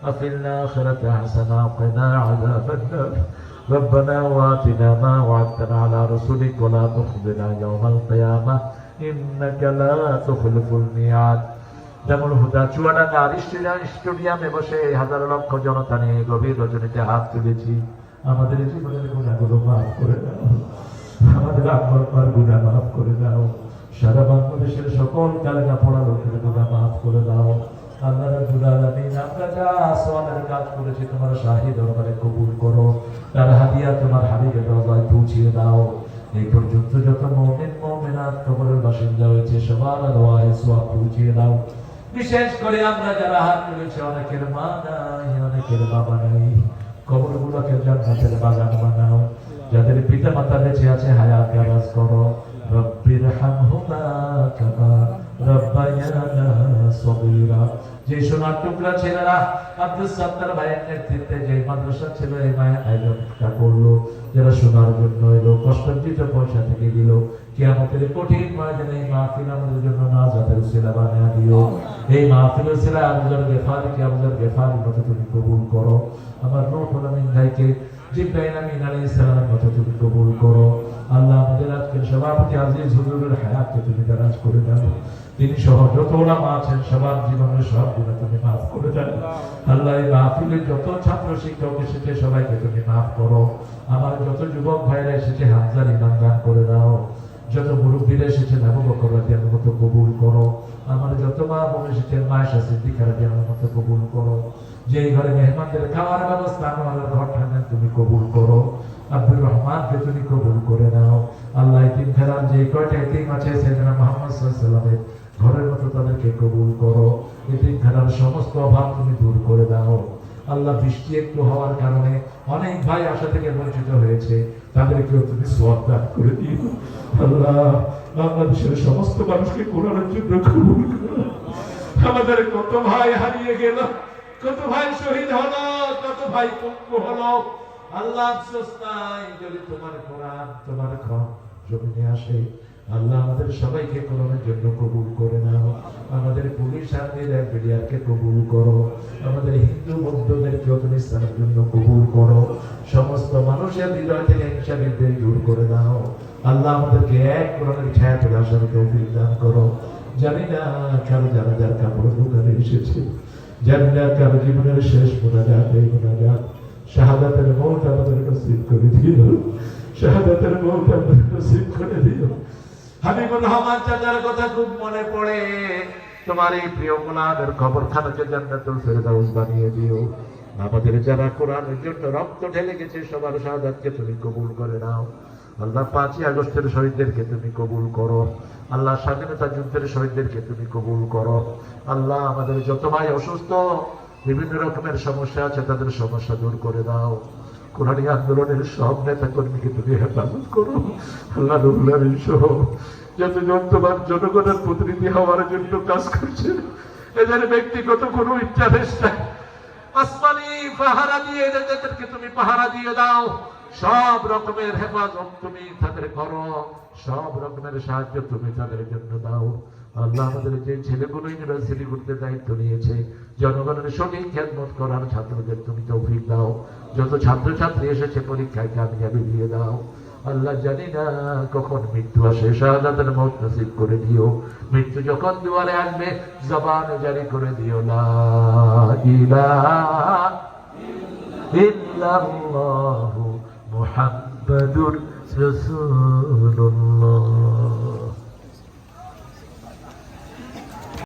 وفي الآخرة حسنة وقنا عذاب النار ربنا وآتنا ما وعدتنا على رسلك ولا تخزنا يوم القيامة إنك لا تخلف الميعاد জামুল হুদা চুয়াডাঙ্গা আরিস্টিয়ান স্টেডিয়ামে বসে হাজার লক্ষ জনতা নিয়ে গভীর রজনীতে হাত তুলেছি। আমাদের জীবনের গুনাহগুলো মাফ করে দাও, আমাদের আত্মার গুনাহ মাফ করে দাও, সারা বাংলাদেশের সকল কালেমা পড়া লোকের গুনাহ মাফ করে দাও। আল্লাহ রাব্বুল আলামিন, আমরা যা আসওয়ানের কাজ করেছি তোমার শাহী দরবারে কবুল করো, তার হাদিয়া তোমার হাবিবের রওজায় পৌঁছিয়ে দাও। এই পর্যন্ত যত মুমিন মুমিনাত কবরের বাসিন্দা হয়েছে সবার দোয়ায়ে সওয়াব পৌঁছিয়ে দাও। বিশেষ করে আমরা যারা হাত তুলেছি, অনেকের মা নাই, অনেকের বাবা নাই, কবরগুলোকে জান্নাতের বাগান বানাও। যাদের পিতা মাতা বেঁচে আছে হায়াত দারাজ করো। রব্বির হামহুমা কামা রব্বায়ানা সগীরা। যে সোনার টুকরা ছেলেরা আব্দুল সাত্তার ভাইয়ের নেতৃত্বে যে মাদ্রাসা ছিল এই মায়ের আয়োজনটা করলো, যারা শোনার জন্য এলো, কষ্টার্জিত পয়সা থেকে দিল, কিয়ামতের কঠিন ময়দানে এই মাহফিল আমাদের জন্য নাজাতের উসিলা বানিয়ে দিও। এই মাহফিল উসিলা আবুজার গেফারিকে আবুজার গেফারির মতো তুমি কবুল করো। আমার রূহুল আমিন ভাইকে জিবরাইল আমিন আলাইহিস সালামের মতো তুমি কবুল করো। আল্লাহ আমাদের আজকের সভাপতি আজিজ হুজুরের হায়াতকে তুমি দারাজ করে দাও। তিনি সহ যত ওলামা আছেন সবার জীবনের সব গুনাহ তুমি মাফ করে দাও। আল্লাহ এই মাহফিলের যত ছাত্র শিক্ষক এসেছে সবাইকে তুমি মাফ করো। আমার যত যুবক ভাইরা এসেছে হামজার ইমান দান করে দাও। যত মুরব্বীরা এসেছেন আবু বকর রাদিয়াল্লাহু মতো কবুল করো। আমার যত মা বোন এসেছেন মায়েশা সিদ্দিকা রাদিয়াল্লাহু মতো কবুল করো। যেই ঘরে মেহমানদের খাওয়ার ব্যবস্থা আমার ঘরটা তুমি কবুল করো। আব্দুর রহমানকে তুমি কবুল করে নাও। আল্লাহ এতিম ফেরার যে কয়টা এতিম আছে সাইয়েদনা মুহাম্মদ সাল্লাল্লাহু আলাইহি ওয়াসাল্লামের ঘরের মতো তাদেরকে কবুল করো। এতিম ফেরার সমস্ত অভাব তুমি দূর করে দাও। আল্লাহ বৃষ্টি একটু হওয়ার কারণে অনেক ভাই আশা থেকে বঞ্চিত হয়েছে, তাদেরকেও তুমি সওয়াব দান করে দিও। আল্লাহ বাংলাদেশের সমস্ত মানুষকে কোরআনের জন্য কবুল করো। আমাদের কত ভাই হারিয়ে গেল, কত ভাই শহীদ হলো, কত ভাই পঙ্গু হলো। আল্লাহ আফসোস নাই যদি তোমার কোরআন তোমার ঘর জমিনে আসে। আল্লাহ আমাদের সবাইকে কোরআনের জন্য কবুল করে নাও। আমাদের পুলিশ আর্মির মিডিয়াকে কবুল করো। আমাদের হিন্দু বৌদ্ধদেরকেও তুমি ইসলামের জন্য কবুল করো। সমস্ত মানুষের হৃদয় থেকে হিংসা বিদ্বেষ দূর করে দাও। আল্লাহ আমাদেরকে এক কোরআনের ছায়া তুলে আসার তৌফিক দান করো। জানি না কারো জানাজার কাপড় দোকানে এসেছে, জানি না কারো জীবনের শেষ মোনাজাত এই মোনাজাত। শাহাদাতের মওত আমাদের নসিব করে দিও, শাহাদাতের মওত আমাদের নসিব করে দিও। হাবিবুর রহমান চাচার কথা খুব মনে পড়ে। তোমার এই প্রিয় গোলামের কবরখানাকে জান্নাতুল ফেরদাউস বানিয়ে দিও। আমাদের যারা কোরআনের জন্য রক্ত ঢেলে গেছে সবার শাহাদাতকে তুমি কবুল করে নাও। আল্লাহ 5ই আগস্টের শহীদদেরকে তুমি কবুল করো। আল্লাহ স্বাধীনতা যুদ্ধের শহীদদেরকে তুমি কবুল করো। আল্লাহ আমাদের যত ভাই অসুস্থ, বিভিন্ন রকমের সমস্যা আছে, তাদের সমস্যা দূর করে দাও। কোরআনী আন্দোলনের সব নেতা কর্মীকে তুমি হেফাজত করো। আল্লাহ রুহুল আমিন সহ যতজন তোমার জনগণের প্রতিনিধি হওয়ার জন্য কাজ করছে, এদের ব্যক্তিগত কোনো ইচ্ছাদেশ নাই, আসমানি পাহারা দিয়ে এদেরকে তুমি পাহারা দিয়ে দাও। সব রকমের হেফাজত তুমি তাদের করো, সব রকমের সাহায্য তুমি তাদের জন্য দাও। আল্লাহ আমাদের যে ছেলেগুলো ইউনিভার্সিটি করতে দায়িত্ব নিয়েছে, জনগণের সঠিক খেদমত করার ছাত্রদের তুমি তৌফিক দাও। যত ছাত্রছাত্রী এসেছে পরীক্ষায় কামিয়াবি দিয়ে দাও। আল্লাহ জানি না কখন মৃত্যু আসে, শাহাদাতের মওত নসিব করে দিও। মৃত্যু যখন দুয়ারে আসবে জবানে জারি করে দিও লা ইলাহা ইল্লাল্লাহু মুহাম্মাদুর রাসূলুল্লাহ।